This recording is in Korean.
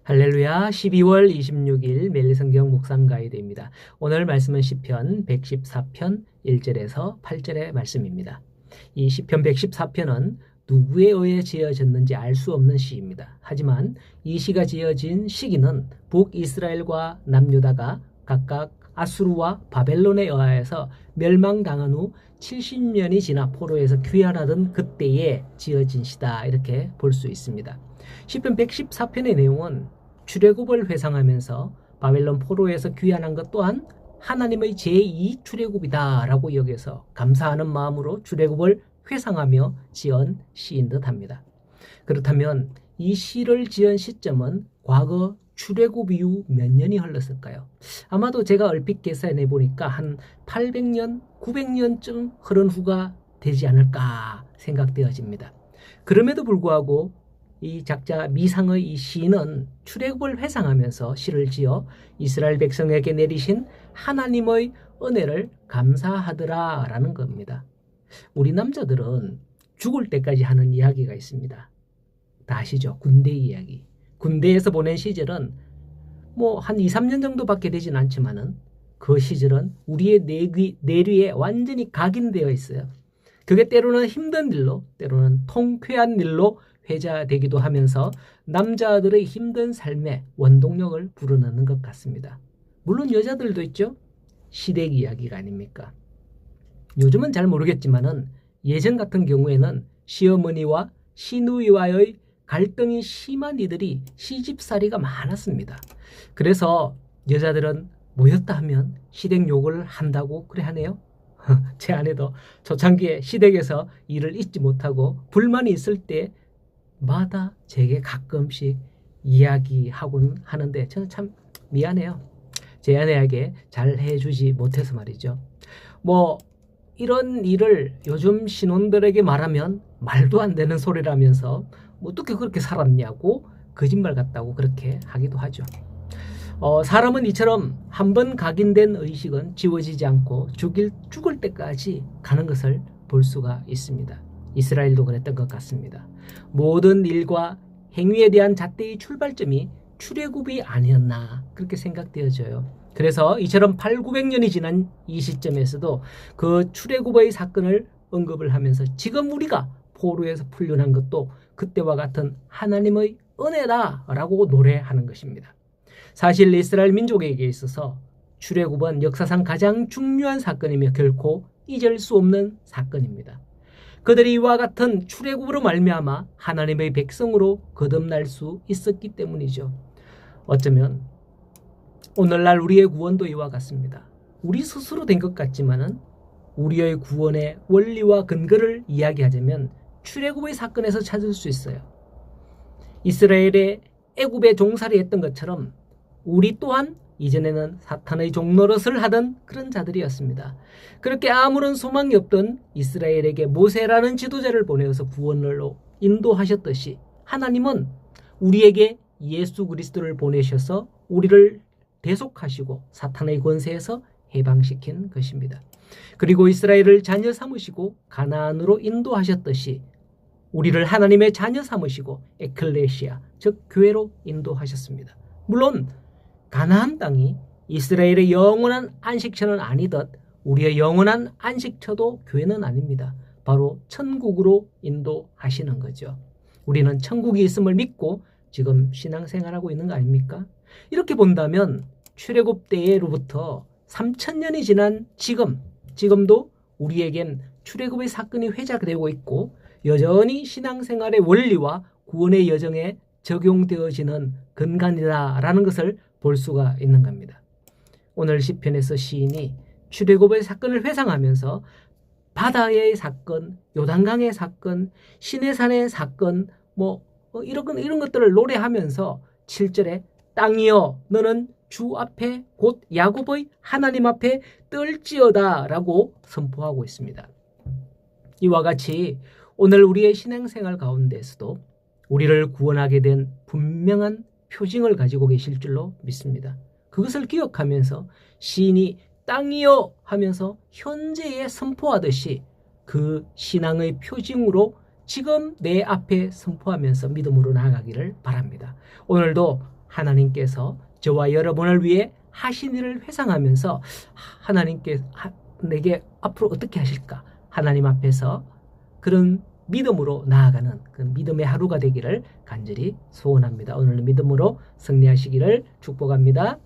할렐루야. 12월 26일 매일 성경 묵상 가이드입니다. 오늘 말씀은 시편 114편 1절에서 8절의 말씀입니다. 이 시편 114편은 누구에 의해 지어졌는지 알 수 없는 시입니다. 하지만 이 시가 지어진 시기는 북이스라엘과 남유다가 각각 아수르와 바벨론에 의하여서 멸망당한 후 70년이 지나 포로에서 귀환하던 그때에 지어진 시다, 이렇게 볼 수 있습니다. 시편 114편의 내용은 출애굽을 회상하면서 바벨론 포로에서 귀환한 것 또한 하나님의 제2 출애굽이다 라고 여겨서 감사하는 마음으로 출애굽을 회상하며 지은 시인 듯합니다. 그렇다면 이 시를 지은 시점은 과거 출애굽 이후 몇 년이 흘렀을까요? 아마도 제가 얼핏 계산해 보니까 한 800년, 900년쯤 흐른 후가 되지 않을까 생각되어집니다. 그럼에도 불구하고 이 작자 미상의 이 시인은 출애굽을 회상하면서 시를 지어 이스라엘 백성에게 내리신 하나님의 은혜를 감사하더라라는 겁니다. 우리 남자들은 죽을 때까지 하는 이야기가 있습니다. 다 아시죠? 군대 이야기. 군대에서 보낸 시절은 뭐 한 2, 3년 정도밖에 되진 않지만은 그 시절은 우리의 내류에 완전히 각인되어 있어요. 그게 때로는 힘든 일로, 때로는 통쾌한 일로 회자되기도 하면서 남자들의 힘든 삶에 원동력을 불어넣는 것 같습니다. 물론 여자들도 있죠. 시댁 이야기가 아닙니까? 요즘은 잘 모르겠지만은 예전 같은 경우에는 시어머니와 시누이와의 갈등이 심한 이들이 시집살이가 많았습니다. 그래서 여자들은 모였다 하면 시댁 욕을 한다고 그래 하네요. 제 아내도 초창기에 시댁에서 일을 잊지 못하고 불만이 있을 때마다 제게 가끔씩 이야기하곤 하는데 저는 참 미안해요. 제 아내에게 잘 해주지 못해서 말이죠. 뭐 이런 일을 요즘 신혼들에게 말하면 말도 안 되는 소리라면서 어떻게 그렇게 살았냐고 거짓말 같다고 그렇게 하기도 하죠. 사람은 이처럼 한번 각인된 의식은 지워지지 않고 죽을 때까지 가는 것을 볼 수가 있습니다. 이스라엘도 그랬던 것 같습니다. 모든 일과 행위에 대한 잣대의 출발점이 출애굽이 아니었나 그렇게 생각되어져요. 그래서 이처럼 800~900년이 지난 이 시점에서도 그 출애굽의 사건을 언급을 하면서 지금 우리가 포로에서 풀려난 것도 그때와 같은 하나님의 은혜다라고 노래하는 것입니다. 사실 이스라엘 민족에게 있어서 출애굽은 역사상 가장 중요한 사건이며 결코 잊을 수 없는 사건입니다. 그들이 이와 같은 출애굽으로 말미암아 하나님의 백성으로 거듭날 수 있었기 때문이죠. 어쩌면 오늘날 우리의 구원도 이와 같습니다. 우리 스스로 된 것 같지만은 우리의 구원의 원리와 근거를 이야기하자면 출애굽의 사건에서 찾을 수 있어요. 이스라엘의 애굽에 종살이 했던 것처럼 우리 또한 이전에는 사탄의 종노릇을 하던 그런 자들이었습니다. 그렇게 아무런 소망이 없던 이스라엘에게 모세라는 지도자를 보내어서 구원으로 인도하셨듯이 하나님은 우리에게 예수 그리스도를 보내셔서 우리를 대속하시고 사탄의 권세에서 해방시킨 것입니다. 그리고 이스라엘을 자녀 삼으시고 가나안으로 인도하셨듯이 우리를 하나님의 자녀 삼으시고 에클레시아, 즉 교회로 인도하셨습니다. 물론 가나안 땅이 이스라엘의 영원한 안식처는 아니듯 우리의 영원한 안식처도 교회는 아닙니다. 바로 천국으로 인도하시는 거죠. 우리는 천국이 있음을 믿고 지금 신앙생활하고 있는 거 아닙니까? 이렇게 본다면 출애굽 때로부터 3000년이 지난 지금도 우리에겐 출애굽의 사건이 회자되고 있고 여전히 신앙생활의 원리와 구원의 여정에 적용되어지는 근간이다라는 것을 볼 수가 있는 겁니다. 오늘 시편에서 시인이 출애굽의 사건을 회상하면서 바다의 사건, 요단강의 사건, 시내산의 사건, 이런 것들을 노래하면서 7절에 땅이여 너는 주 앞에 곧 야곱의 하나님 앞에 떨지어다 라고 선포하고 있습니다. 이와 같이 오늘 우리의 신앙생활 가운데서도 우리를 구원하게 된 분명한 표징을 가지고 계실 줄로 믿습니다. 그것을 기억하면서 시인이 땅이여 하면서 현재에 선포하듯이 그 신앙의 표징으로 지금 내 앞에 선포하면서 믿음으로 나아가기를 바랍니다. 오늘도 하나님께서 저와 여러분을 위해 하신 일을 회상하면서 하나님께 내게 앞으로 어떻게 하실까? 하나님 앞에서 그런 믿음으로 나아가는 그 믿음의 하루가 되기를 간절히 소원합니다. 오늘 믿음으로 승리하시기를 축복합니다.